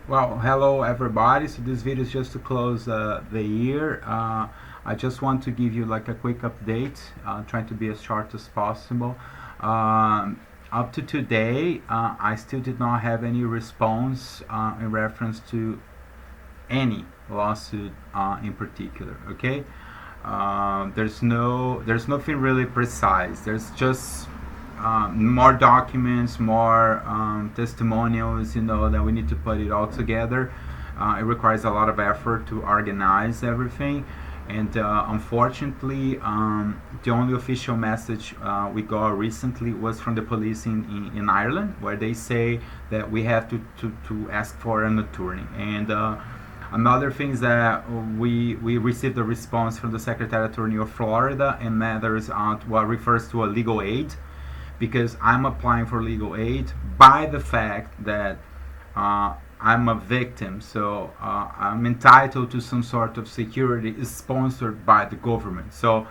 Well, hello everybody. So this video is just to close the year. I just want to give you like a quick update, trying to be as short as possible. Up to today, I still did not have any response in reference to any lawsuit in particular. Okay, there's nothing really precise. There's just more documents, more testimonials, that we need to put it all together. It requires a lot of effort to organize everything, and unfortunately, the only official message we got recently was from the police in Ireland, where they say that we have to ask for an attorney. And another thing is that we received a response from the Secretary Attorney of Florida in matters what refers to a legal aid, because I'm applying for legal aid by the fact that I'm a victim, so I'm entitled to some sort of security sponsored by the government. So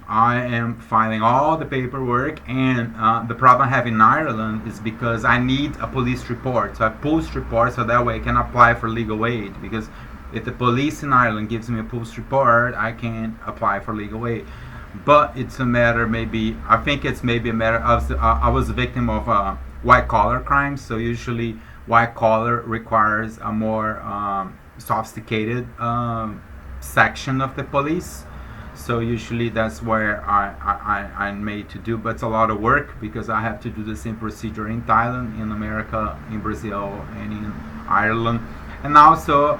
I am filing all the paperwork, and the problem I have in Ireland is because I need a police report, so a post report, so that way I can apply for legal aid, because if the police in Ireland gives me a post report, I can apply for legal aid. But it's a matter, I think it's maybe a matter of, I was a victim of white collar crimes, so usually white collar requires a more sophisticated section of the police. So usually that's where I'm made to do, but it's a lot of work because I have to do the same procedure in Thailand, in America, in Brazil, and in Ireland. And also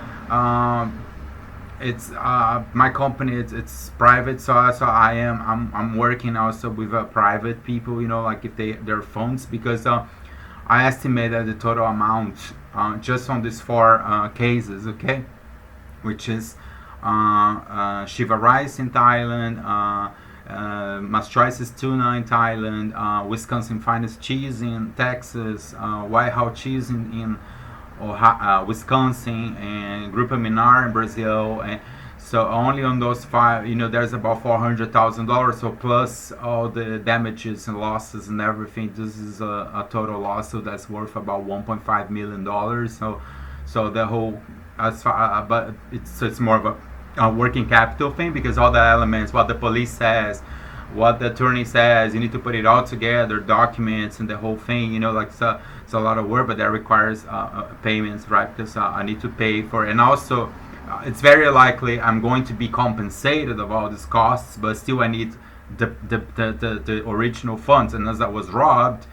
it's my company, it's private, so I'm working also with private people, like if their funds, because I estimate that the total amount just on these four cases, okay, which is Shiva rice in Thailand, Mastoisis tuna in Thailand, Wisconsin finest cheese in Texas, Whitehall cheese in Wisconsin, and Grupo Minar in Brazil. And so only on those five, there's about $400,000. So plus all the damages and losses and everything, this is a total lawsuit that's worth about $1.5 million. So the whole, as far, but it's more of a working capital thing, because all the elements, what the police says, what the attorney says, you need to put it all together, documents and the whole thing, so it's a lot of work, but that requires payments, right? Because I need to pay for it. And also it's very likely I'm going to be compensated of all these costs, but still I need the original funds, and as I was robbed,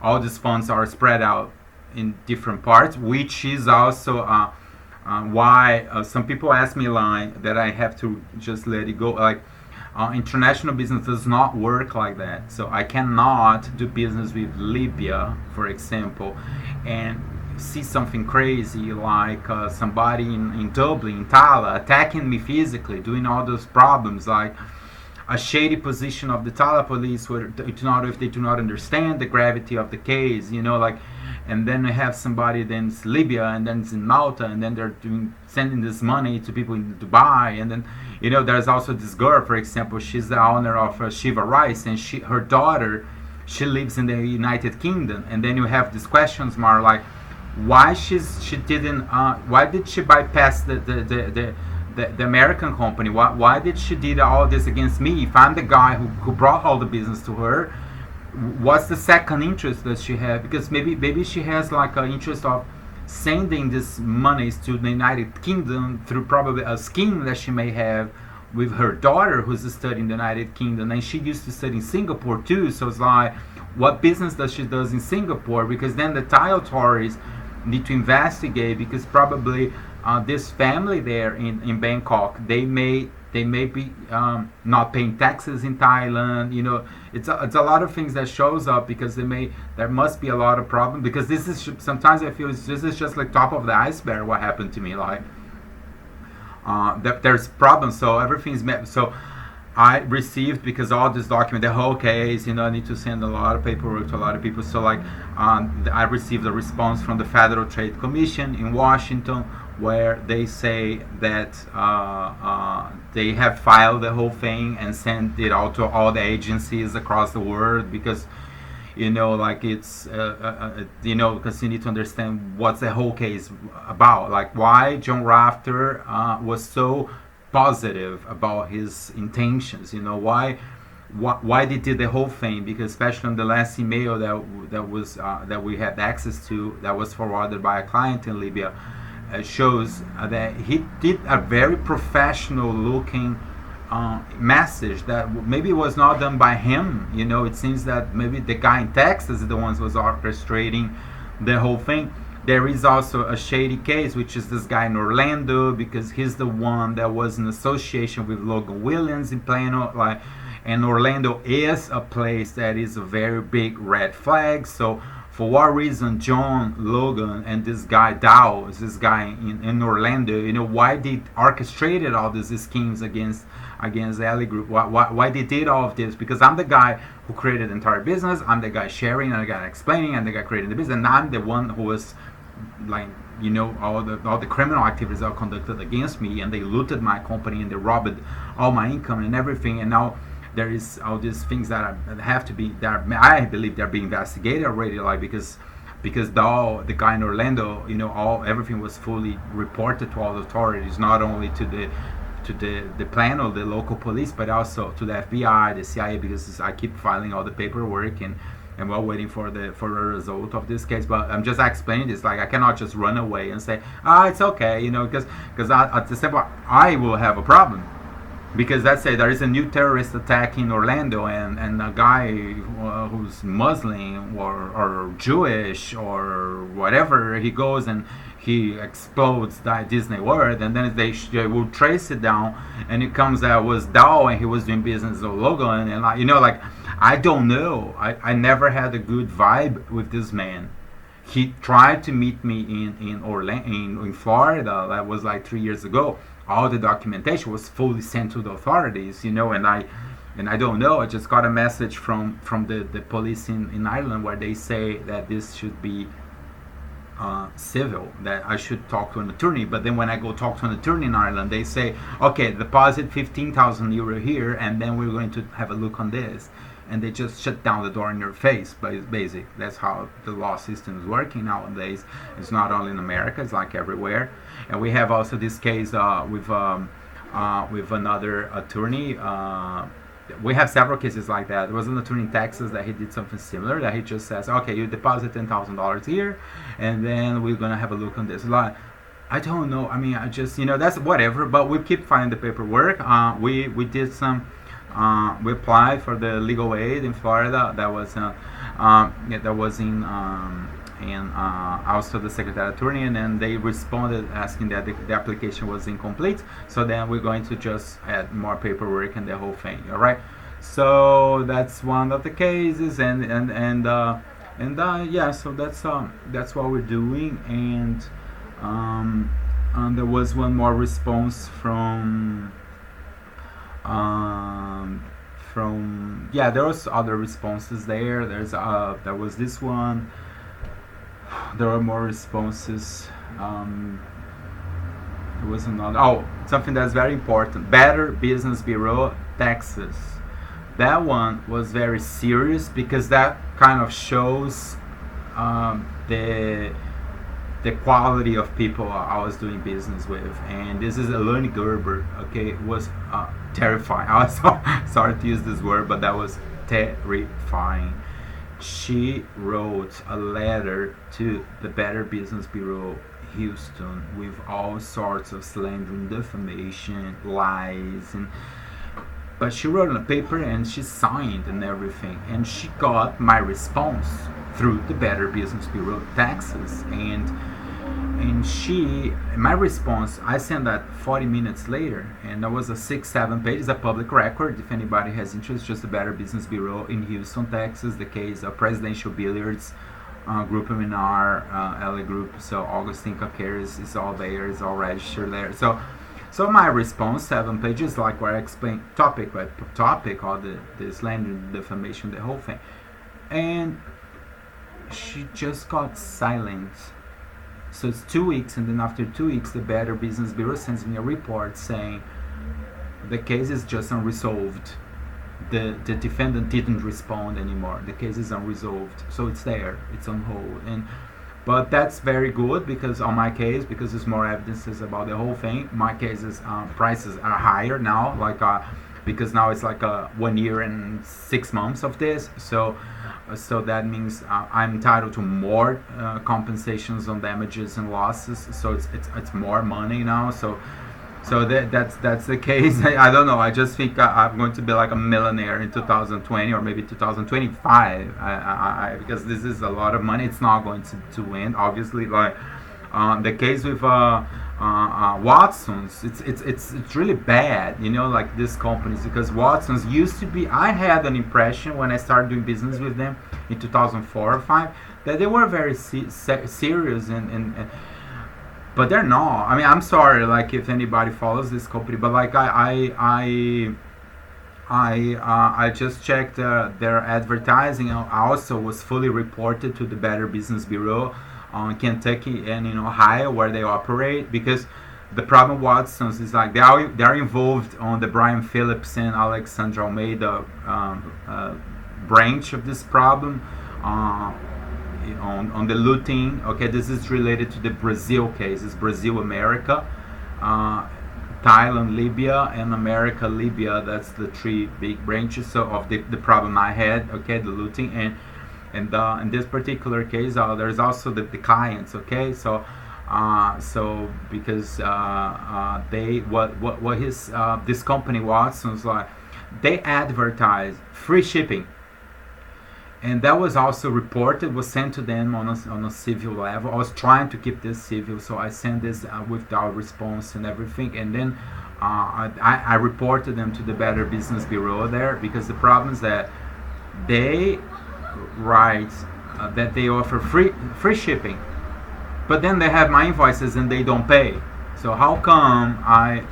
all these funds are spread out in different parts, which is also why some people ask me like that I have to just let it go, like international business does not work like that. So I cannot do business with Libya, for example, and see something crazy like somebody in Dublin, in Tala, attacking me physically, doing all those problems, like a shady position of the Tala police, where if they do not understand the gravity of the case, and then I have somebody then it's Libya, and then it's in Malta, and then they're sending this money to people in Dubai, and then there's also this girl, for example, she's the owner of Shiva Rice, and her daughter, she lives in the United Kingdom, and then you have these questions mark like why she did she bypass the American company? Why did she did all this against me if I'm the guy who brought all the business to her? What's the second interest that she had? Because maybe she has like an interest of sending these monies to the United Kingdom through probably a scheme that she may have with her daughter who's studying in the United Kingdom, and she used to study in Singapore too. So it's like, what business does she does in Singapore? Because then the Thai authorities need to investigate, because probably this family there in Bangkok, they may be not paying taxes in Thailand. It's a lot of things that shows up, because there must be a lot of problem, because this is sometimes I feel this is just like top of the iceberg what happened to me, like there's problems. So everything's met. So I received, because all this document, the whole case, I need to send a lot of paperwork to a lot of people. So like I received a response from the Federal Trade Commission in Washington, where they say that they have filed the whole thing and sent it out to all the agencies across the world, because like it's because you need to understand what's the whole case about, like why John Rafter was so positive about his intentions, why they did the whole thing, because especially on the last email that we had access to, that was forwarded by a client in Libya, shows that he did a very professional looking message that maybe was not done by him. It seems that maybe the guy in Texas is the one who was orchestrating the whole thing. There is also a shady case, which is this guy in Orlando, because he's the one that was in association with Logan Williams in Plano, and Orlando is a place that is a very big red flag. So for what reason John, Logan, and this guy Dow, this guy in Orlando, why they orchestrated all these schemes against LEGroup? Why they did all of this? Because I'm the guy who created the entire business. I'm the guy sharing, and the guy explaining, and the guy creating the business. And I'm the one who was all the criminal activities are conducted against me, and they looted my company, and they robbed all my income and everything. And now there is all these things that have to be, I believe they're being investigated already, because the guy in Orlando, everything was fully reported to all the authorities, not only to the Plano, the local police, but also to the FBI, the CIA, because I keep filing all the paperwork, and we're waiting for the result of this case. But I'm just explaining this, like I cannot just run away and say, it's okay, because at the same point I will have a problem. Because let's say there is a new terrorist attack in Orlando, and a guy who's Muslim or Jewish or whatever, he goes and he explodes the Disney World, and then they will trace it down, and it comes that it was Dow, and he was doing business with Logan, and I don't know. I never had a good vibe with this man. He tried to meet me in Florida. That was like 3 years ago. All the documentation was fully sent to the authorities, and I don't know. I just got a message from the police in Ireland, where they say that this should be civil, that I should talk to an attorney. But then when I go talk to an attorney in Ireland, they say, okay, deposit 15,000 euro here, and then we're going to have a look on this. And they just shut down the door in your face, basic. That's how the law system is working nowadays. It's not only in America, it's like everywhere. And we have also this case with another attorney. We have several cases like that. There was an attorney in Texas that he did something similar, that he just says, okay, you deposit $10,000 here, and then we're going to have a look on this. I don't know. I mean, I just, that's whatever. But we keep finding the paperwork. We did some... we applied for the legal aid in Florida. That was in also the Secretary Attorney, and then they responded asking that the application was incomplete. So then we're going to just add more paperwork and the whole thing. All right. So that's one of the cases, and yeah. So that's what we're doing, and there was one more response from there was other responses there. There was this one. There were more responses. There was another. Something that's very important. Better Business Bureau, Texas. That one was very serious, because that kind of shows the quality of people I was doing business with. And this is Eleni Gerber. Okay, it was terrifying. I was sorry to use this word, but that was terrifying. She wrote a letter to the Better Business Bureau Houston with all sorts of slander and defamation, lies, but she wrote on a paper and she signed and everything, and she got my response through the Better Business Bureau Texas, and my response, I sent that 40 minutes later, and that was a 6-7 pages, a public record. If anybody has interest, just the Better Business Bureau in Houston, Texas, the case of Presidential Billiards, Group Minar, LEGroup. So Augustin is all there, is all registered there. So my response, 7 pages, like where I explain topic by topic, all the slander, defamation, the whole thing. And she just got silent. So it's 2 weeks, and then after 2 weeks, the Better Business Bureau sends me a report saying the case is just unresolved. the defendant didn't respond anymore. The case is unresolved, so it's there, it's on hold. And but that's very good, because on my case, because there's more evidences about the whole thing, my cases prices are higher now, like because now it's like 1 year and 6 months of this. So that means I'm entitled to more compensations on damages and losses. So it's more money now. So that's the case. I don't know. I just think I'm going to be like a millionaire in 2020 or maybe 2025. Because this is a lot of money. It's not going to end, obviously. Like the case with Watson's, it's really bad. Like these companies, because Watson's used to be. I had an impression when I started doing business with them in 2004 or 5 that they were very serious and but they're not. I mean, I'm sorry, like if anybody follows this company, but like I just checked their advertising. Also was fully reported to the Better Business Bureau on Kentucky and in Ohio where they operate, because the problem with Watson's is like they're involved on the Brian Phillips and Alexandra Almeida branch of this problem. On the looting. Okay, this is related to the Brazil case. It's Brazil, America, Thailand, Libya, and America, Libya. That's the 3 big branches of the problem I had. Okay, the looting, and in this particular case, there's also the clients. Okay, so because this company Watson's, like, they advertise free shipping. And that was also reported, was sent to them on a civil level. I was trying to keep this civil, so I sent this without response and everything. And then I reported them to the Better Business Bureau there, because the problem is that they write that they offer free shipping, but then they have my invoices and they don't pay. So how come I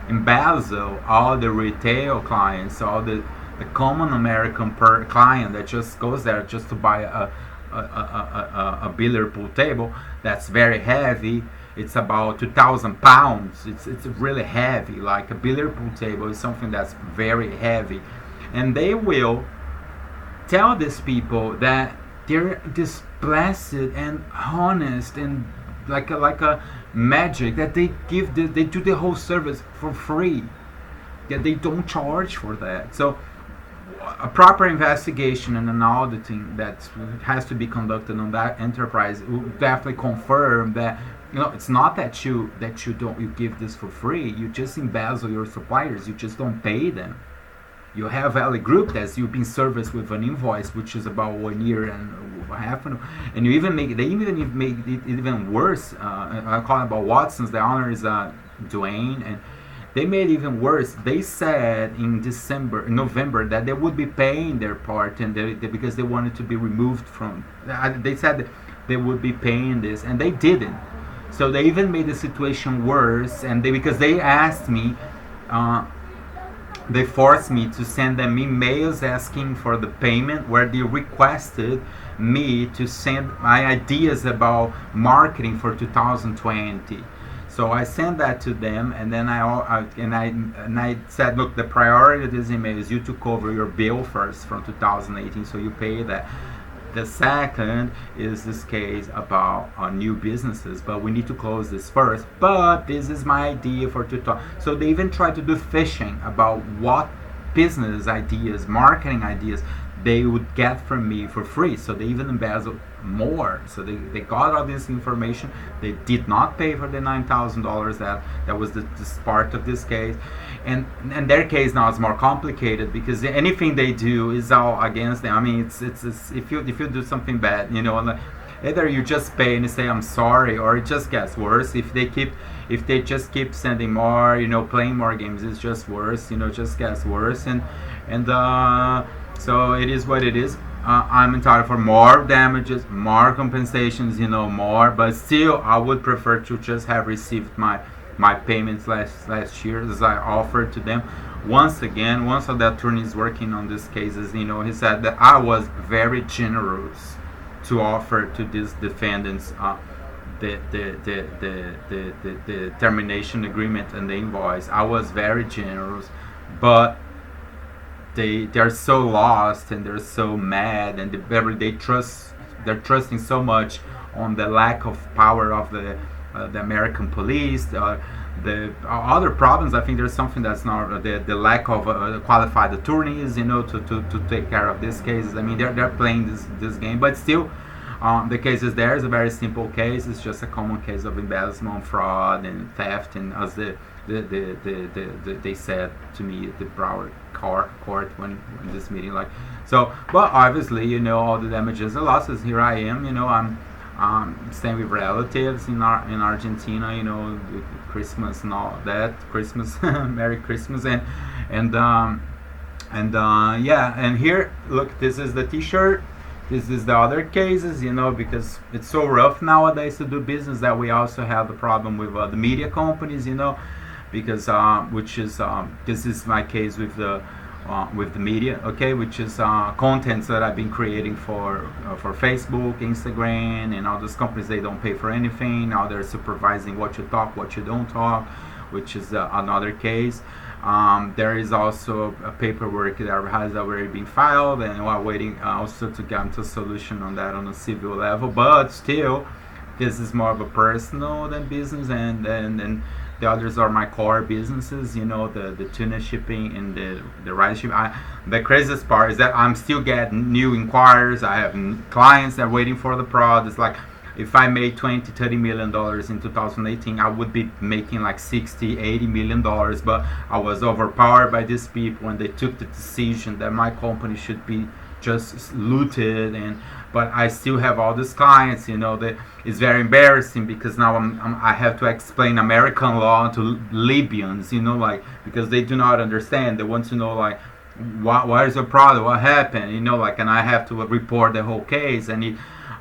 embezzle all the retail clients, all the common American per client that just goes there just to buy a billiard pool table that's very heavy. It's about 2,000 pounds. It's really heavy. Like a billiard pool table is something that's very heavy, and they will tell these people that they're this blessed and honest and like a magic, that they do the whole service for free, that they don't charge for that. So a proper investigation and an auditing that has to be conducted on that enterprise will definitely confirm that it's not that you give this for free. You just embezzle your suppliers. You just don't pay them. You have LEGroup that you've been serviced with an invoice which is about 1 year and a half, and you even make it even worse. I call it about Watson's. The owner is Dwayne, and they made it even worse. They said in November that they would be paying their part, and because they wanted to be removed from. They said that they would be paying this, and they didn't. So they even made the situation worse, and because they asked me, they forced me to send them emails asking for the payment, where they requested me to send my ideas about marketing for 2020. So I sent that to them, and then I said, look, the priority of this email is you to cover your bill first from 2018, so you pay that. The second is this case about new businesses, but we need to close this first. But this is my idea for 2020. So they even try to do fishing about what business ideas, marketing ideas they would get from me for free. So they even embezzled more. So they got all this information. They did not pay for the $9,000 that was this part of this case. And their case now is more complicated, because anything they do is all against them. I mean, it's if you do something bad, either you just pay and you say I'm sorry, or it just gets worse. If they just keep sending more, playing more games, it's just worse. Just gets worse. And so it is what it is. I'm entitled for more damages, more compensations, more. But still, I would prefer to just have received my payments last year, as I offered to them. Once again, one of the attorneys working on these cases, he said that I was very generous to offer to these defendants the termination agreement and the invoice. I was very generous, but they're so lost and they're so mad, and they're trusting so much on the lack of power of the American police. The other problems, I think there's something that's not the lack of qualified attorneys, to take care of these cases. I mean, they're playing this game, but still, the case is there. Is a very simple case. It's just a common case of embezzlement, fraud, and theft, and as they said to me at the Broward court when in this meeting, like so. But obviously, all the damages and losses. Here I am, I'm staying with relatives in Argentina, Christmas and all that. Christmas, Merry Christmas, and yeah. And here, look, this is the T-shirt. This is the other cases, because it's so rough nowadays to do business that we also have the problem with the media companies, because this is my case with the media, okay, which is contents that I've been creating for Facebook, Instagram, and all those companies. They don't pay for anything. Now they're supervising what you talk, what you don't talk, which is another case. There is also a paperwork that has already been filed, and we're waiting also to get to a solution on that on a civil level. But still, this is more of a personal than business, and the others are my core businesses, the tuna shipping and the rice shipping. The craziest part is that I'm still getting new inquiries. I have clients that are waiting for the products. Like, if I made $20-30 million in 2018, I would be making like $60-80 million. But I was overpowered by these people, and they took the decision that my company should be just looted. But I still have all these clients. That it's very embarrassing, because now I have to explain American law to Libyans. Because they do not understand. They want to know, like, what is the problem, what happened. And I have to report the whole case. I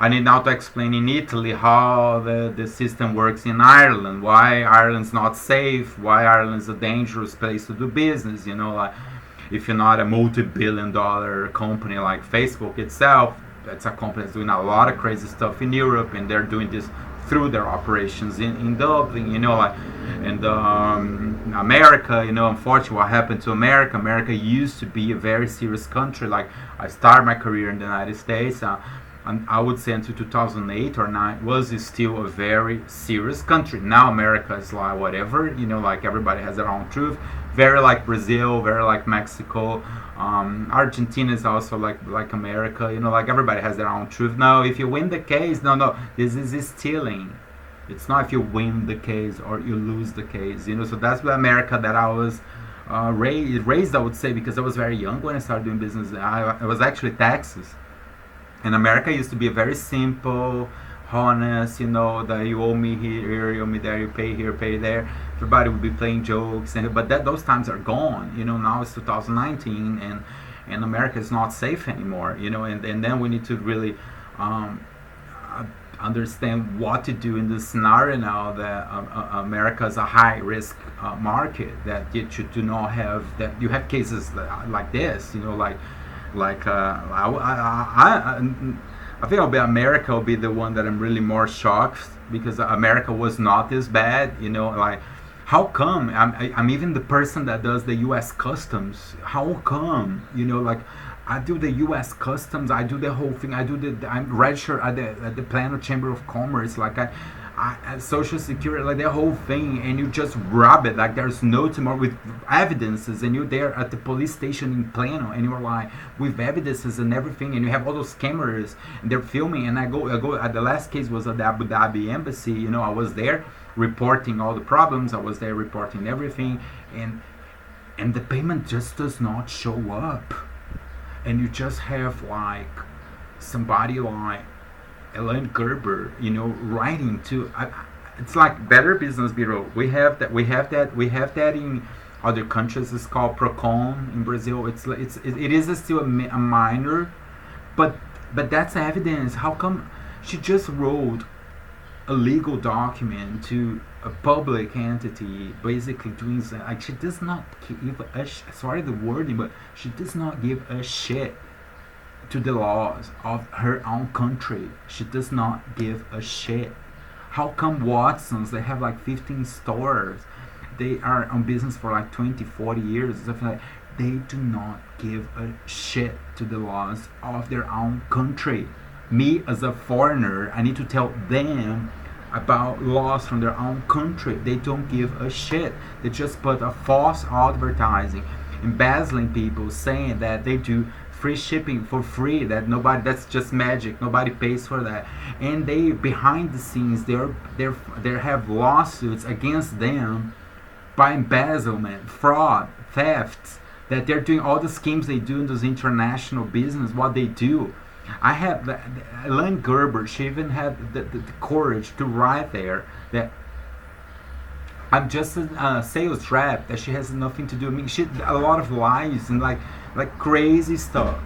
need now to explain in Italy how the system works in Ireland, why Ireland's not safe, why Ireland's a dangerous place to do business. Like, if you're not a multi-billion-dollar company like Facebook itself, that's a company that's doing a lot of crazy stuff in Europe, and they're doing this through their operations in Dublin, and America, unfortunately, what happened to America? America used to be a very serious country. Like, I started my career in the United States. And I would say until 2008 or 9 was still a very serious country. Now America is like whatever, like everybody has their own truth. Very like Brazil, very like Mexico. Argentina is also like America, like everybody has their own truth. No, if you win the case, no, this is stealing. It's not if you win the case or you lose the case, So that's the America that I was raised, I would say, because I was very young when I started doing business. I was actually Texas. And America used to be a very simple, honest, that you owe me here, you owe me there, you pay here, pay there. Everybody would be playing jokes, but those times are gone. Now it's 2019, and America is not safe anymore. And then we need to really understand what to do in this scenario now that America is a high-risk market, that you do not have, that you have cases like this, I think America will be the one that I'm really more shocked, because America was not this bad, like, how come I'm even the person that does the U.S. Customs? How come, like, I do the U.S. Customs, I do the whole thing, I'm registered at the Plano Chamber of Commerce, like Social Security, like the whole thing, and you just rob it like there's no tomorrow with evidences, and you're there at the police station in Plano, and you're like with evidences and everything, and you have all those cameras, and they're filming, and I go at the last case was at the Abu Dhabi embassy, I was there reporting all the problems, I was there reporting everything, and the payment just does not show up, and you just have like somebody like Ellen Gerber, writing to. It's like Better Business Bureau. We have that in other countries. It's called Procon in Brazil. It is still a minor, but that's evidence. How come she just wrote a legal document to a public entity, basically doing like she does not give a sorry the wording, but she does not give a shit to the laws of her own country. She does not give a shit. How come Watson's, they have like 15 stores, they are on business for like 20-40 years, something like, they do not give a shit to the laws of their own country. Me as a foreigner, I need to tell them about laws from their own country. They don't give a shit. They just put a false advertising, embezzling people, saying that they do free shipping for free, that nobody, that's just magic, nobody pays for that. And they, behind the scenes, they have lawsuits against them by embezzlement, fraud, theft, that they're doing all the schemes they do in those international business, what they do. I have Elaine Gerber, she even had the courage to write there that I'm just a sales rep, that she has nothing to do. I mean, she a lot of lies and like crazy stuff,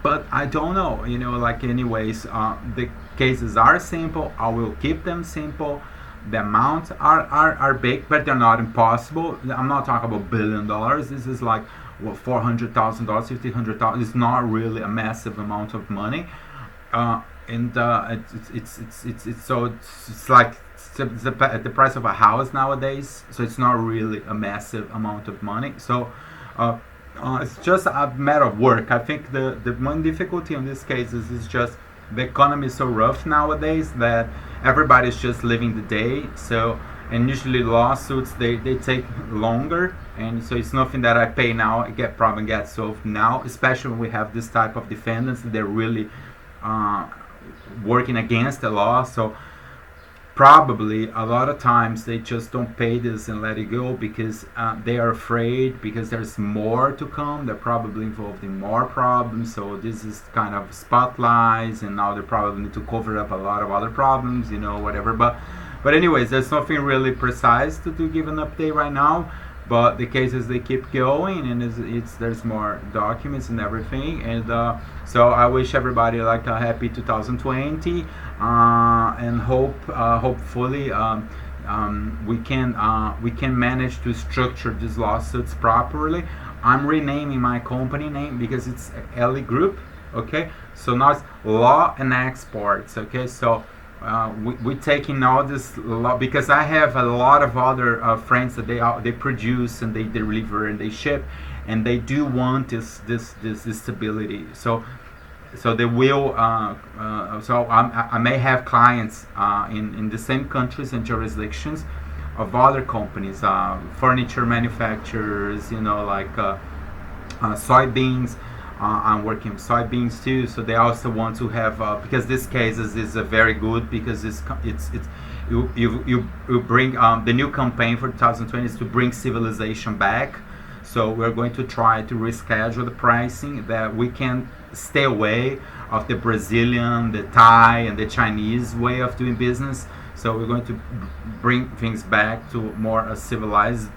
But I don't know, like anyways, the cases are simple. I will keep them simple. The amounts are big, but they're not impossible. I'm not talking about $1 billion. This is like $400,000, $1,500,000. It's not really a massive amount of money, and it's like the price of a house nowadays. So it's not really a massive amount of money. So it's just a matter of work. I think the one difficulty in these cases is just the economy is so rough nowadays that everybody's just living the day. So, and usually lawsuits they take longer, and so it's nothing that I pay now problem gets solved now, especially when we have this type of defendants. They're really working against the law. So probably a lot of times they just don't pay this and let it go because they are afraid, because there's more to come. They're probably involved in more problems, so this is kind of spotlights, and now they probably need to cover up a lot of other problems, whatever. But anyways, there's nothing really precise to give an update right now. But the cases, they keep going, and there's more documents and everything. And so I wish everybody like a happy 2020, and hopefully we can manage to structure these lawsuits properly. I'm renaming my company name because it's LEGroup. Okay, so now it's Law and Exports. Okay, so we're taking all this law, because I have a lot of other friends that they produce and they deliver and they ship, and they do want this stability. So they will. So I may have clients in the same countries and jurisdictions of other companies, furniture manufacturers, like soybeans. I'm working with soybeans too, so they also want to have because this case is very good, because you bring the new campaign for 2020 is to bring civilization back. So we're going to try to reschedule the pricing, that we can stay away of the Brazilian, the Thai, and the Chinese way of doing business. So we're going to bring things back to more a civilized,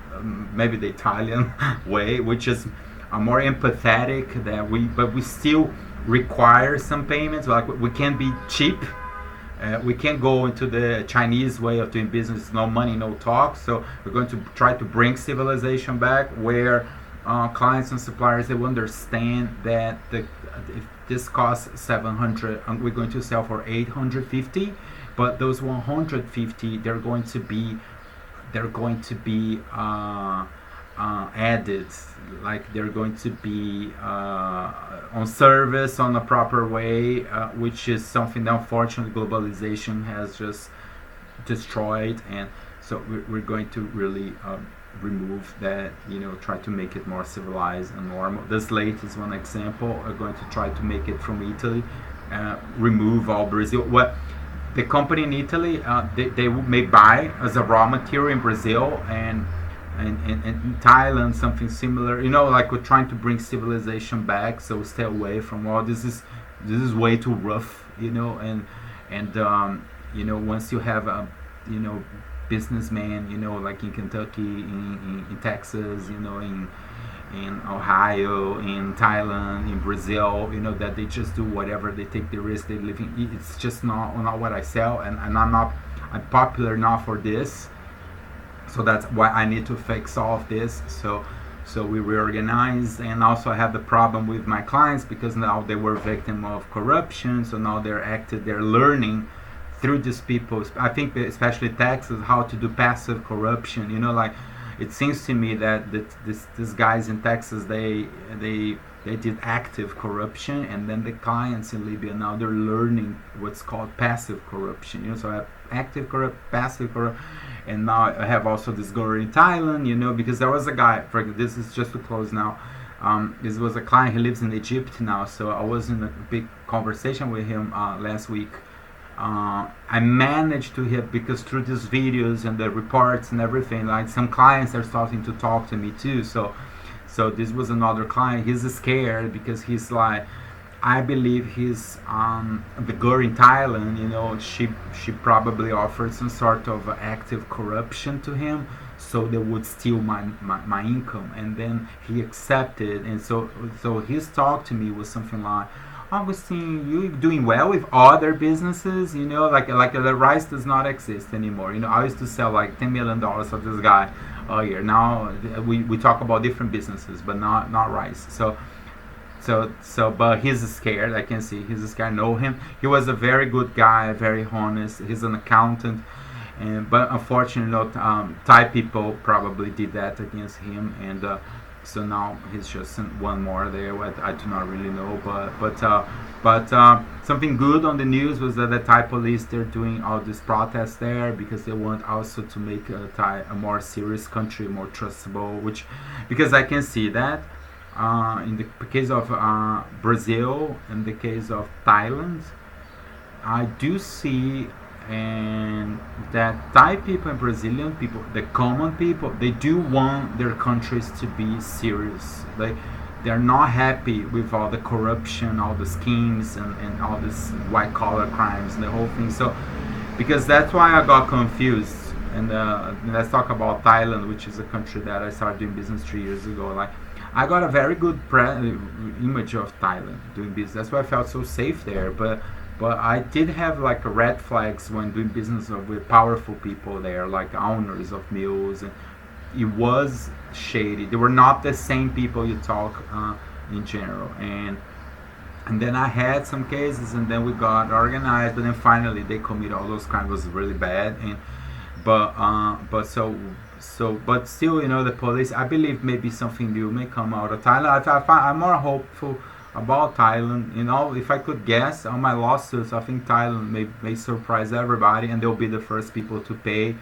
maybe the Italian way, which is more empathetic, but we still require some payments. Like we can't be cheap. We can't go into the Chinese way of doing business, no money, no talk. So we're going to try to bring civilization back, where clients and suppliers, they will understand that if this costs 700, we're going to sell for 850, but those 150 they're going to be added, like they're going to be on service on a proper way, which is something that unfortunately globalization has just destroyed. And so we're going to really remove that, try to make it more civilized and normal. This late is one example. We're going to try to make it from Italy, remove all Brazil. What the company in Italy, they may buy as a raw material in Brazil, and in Thailand, something similar. Like we're trying to bring civilization back, so stay away from all this is way too rough, and once you have a businessman, like in Kentucky, in Texas, in Ohio, in Thailand, in Brazil, that they just do whatever, they take the risk, they live in. It's just not what I sell, and I'm popular not for this. So that's why I need to fix all of this. So we reorganize, and also I have the problem with my clients, because now they were victim of corruption. So now they're learning through these people. I think especially Texas, how to do passive corruption. Like it seems to me that these guys in Texas, they did active corruption, and then the clients in Libya now they're learning what's called passive corruption. So I have active corrupt, passive corrupt, and now I have also this girl in Thailand. Because there was a guy. This is just to close now. This was a client. He lives in Egypt now, so I was in a big conversation with him last week. I managed to hit, because through these videos and the reports and everything, like some clients are starting to talk to me too. So this was another client. He's scared because he's like, I believe he's the girl in Thailand. She probably offered some sort of active corruption to him, so they would steal my income, and then he accepted. And so his talk to me was something like, Augustin, you doing well with other businesses, like the rice does not exist anymore. I used to sell like $10 million of this guy a year. Now we talk about different businesses, but not rice. But he's scared. I can see he's scared. I know him. He was a very good guy, very honest. He's an accountant, but unfortunately, Thai people probably did that against him, and so now he's just one more there. I do not really know, but something good on the news was that the Thai police, they're doing all these protests there because they want also to make Thai a more serious country, more trustable. Because I can see that in the case of Brazil, in the case of Thailand, I do see. And that Thai people and Brazilian people, the common people, they do want their countries to be serious. They're not happy with all the corruption, all the schemes, and all this white collar crimes and the whole thing. So, because that's why I got confused. And let's talk about Thailand, which is a country that I started doing business 3 years ago. Like, I got a very good image of Thailand doing business. That's why I felt so safe there. But I did have like red flags when doing business with powerful people there, like owners of mills, and it was shady. They were not the same people you talk in general, and then I had some cases, and then we got organized, but then finally they committed all those crimes. It was really bad, but still, the police. I believe maybe something new may come out of Thailand. I'm more hopeful about Thailand. If I could guess on my lawsuits, I think Thailand may surprise everybody, and they'll be the first people to pay.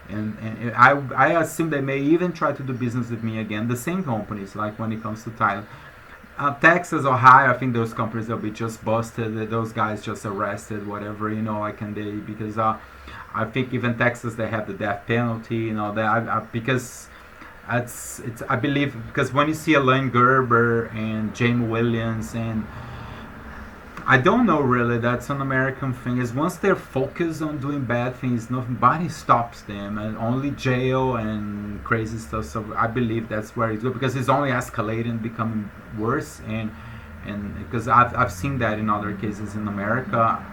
And I assume they may even try to do business with me again. The same companies, like when it comes to Thailand. Texas, Ohio, I think those companies will be just busted. Those guys just arrested, whatever, because I think even Texas, they have the death penalty, because I believe, because when you see Elaine Gerber and Jamey Williams, and I don't know really, that's an American thing, is once they're focused on doing bad things, nobody stops them, and only jail and crazy stuff. So I believe that's where it's good, because it's only escalating, becoming worse, and because I've seen that in other cases in America.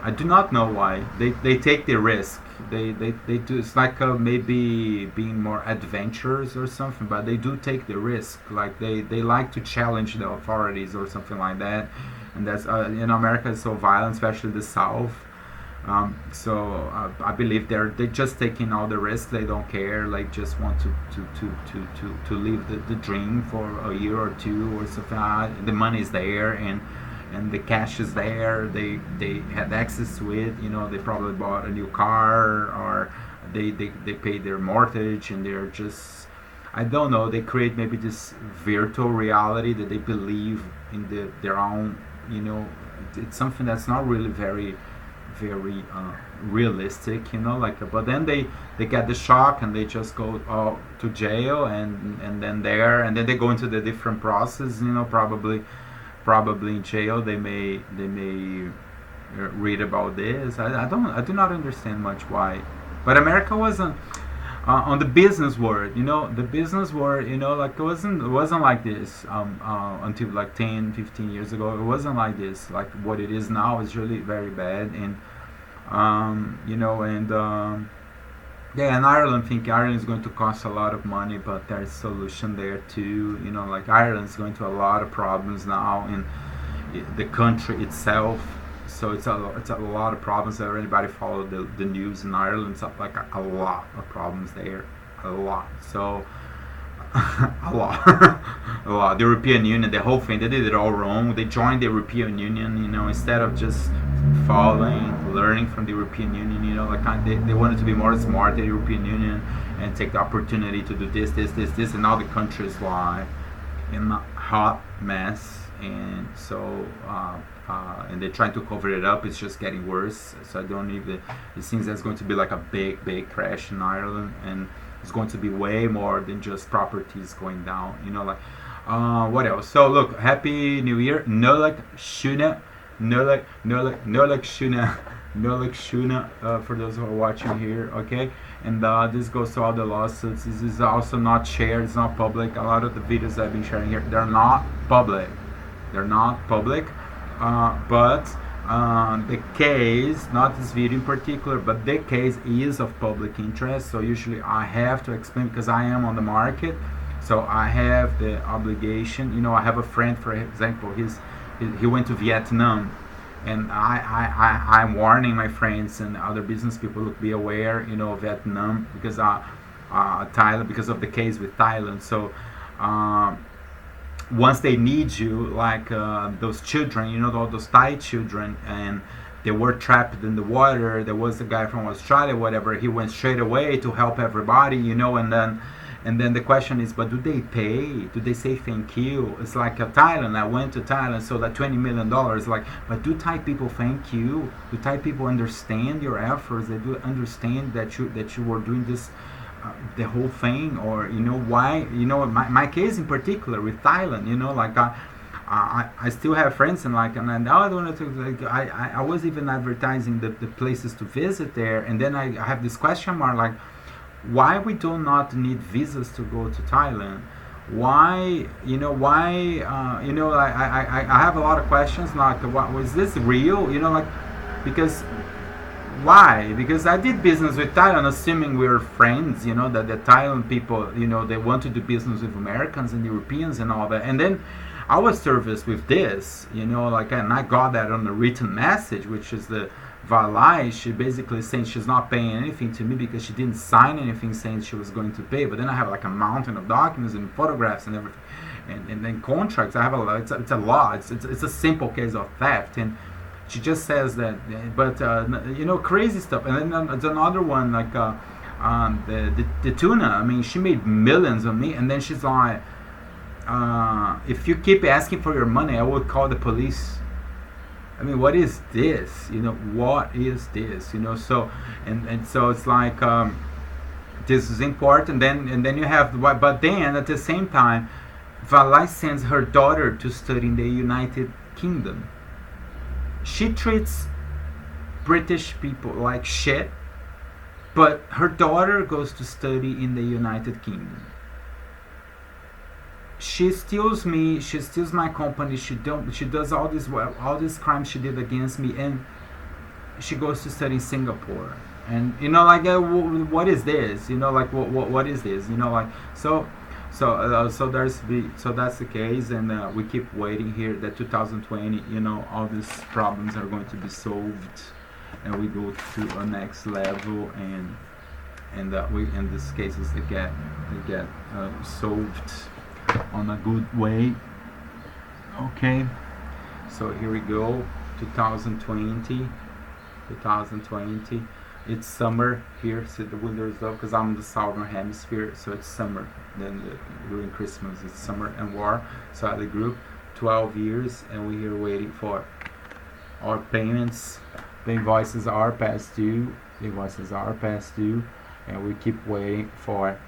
I do not know why they take the risk. They do. It's like maybe being more adventurous or something, but they do take the risk. Like they like to challenge the authorities or something like that. And that's in America is so violent, especially the South. So I believe they're just taking all the risks. They don't care. Like just want to live the dream for a year or two or something. The money is there, and the cash is there. They had access to it. They probably bought a new car, or they paid their mortgage, and they're just, I don't know, they create maybe this virtual reality that they believe in their own. It's something that's not really very realistic. But then they get the shock, and they just go to jail, and then they go into the different process. Probably in jail they may read about this. I do not understand much why, but America wasn't on the business world. The business world, like it wasn't like this until like 10-15 years ago. It wasn't like this. Like what it is now is really very bad, and yeah, in Ireland, I think Ireland is going to cost a lot of money, but there's solution there too. Like Ireland is going to a lot of problems now in the country itself. So it's a lot of problems there. Anybody follow the news in Ireland? It's like a lot of problems there. a lot. So a lot, a lot. The European Union, the whole thing, they did it all wrong. They joined the European Union, instead of just following, learning from the European Union. They wanted to be more smart, the European Union, and take the opportunity to do this, and all the countries lie in a hot mess. And so, and they're trying to cover it up. It's just getting worse. So I don't need it seems there's going to be like a big crash in Ireland, and it's going to be way more than just properties going down. What else? So look, Happy New Year. Nolak Shuna, for those who are watching here, okay? And this goes to all the lawsuits. This is also not shared, it's not public. A lot of the videos I've been sharing here, they're not public. But the case, not this video in particular, but the case is of public interest. So usually I have to explain, because I am on the market. So I have the obligation. I have a friend, for example, he went to Vietnam, and I'm warning my friends and other business people, look, be aware, Vietnam, because Thailand, because of the case with Thailand. So once they need you, like those children, all those Thai children, and they were trapped in the water. There was a guy from Australia, whatever. He went straight away to help everybody, and then the question is, but do they pay? Do they say thank you? It's like Thailand. I went to Thailand, so that $20 million. Like, but do Thai people thank you? Do Thai people understand your efforts? They do understand that you were doing this, the whole thing, or why? My case in particular with Thailand. I still have friends, and I don't want to. I was even advertising the places to visit there, and then I have this question mark, like, why we do not need visas to go to Thailand? Why, I have a lot of questions, like, what was this real? Because why? Because I did business with Thailand, assuming we were friends, that the Thailand people, they want to do business with Americans and Europeans and all that. And then I was serviced with this, and I got that on the written message, which is the Valai. She basically saying she's not paying anything to me because she didn't sign anything saying she was going to pay. But then I have like a mountain of documents and photographs and everything, and then contracts. I have a lot. It's a law. It's a simple case of theft, and she just says that. But crazy stuff. And then there's another one, like the tuna. I mean, she made millions on me, and then she's like, if you keep asking for your money, I will call the police. I mean, what is this? What is this? So and so it's like, this is important. And then you have, but then at the same time, Valai sends her daughter to study in the United Kingdom. She treats British people like shit, but her daughter goes to study in the United Kingdom. She steals me. She steals my company. She does all these crimes she did against me, and she goes to study in Singapore. And what is this? What is this? So that's the case, and we keep waiting here that 2020. All these problems are going to be solved, and we go to a next level, and these cases they get solved on a good way. Okay, so here we go. 2020. It's summer here, so the winter is up because I'm in the southern hemisphere, so it's summer. Then during Christmas it's summer and war. So at LEGroup, 12 years, and we're here waiting for our payments. The invoices are past due, and we keep waiting for.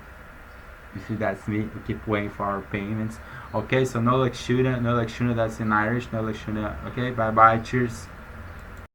You see, that's me. We keep waiting for our payments. Okay, so no Lakshuna, that's in Irish. No Lakshuna. Okay, bye bye. Cheers.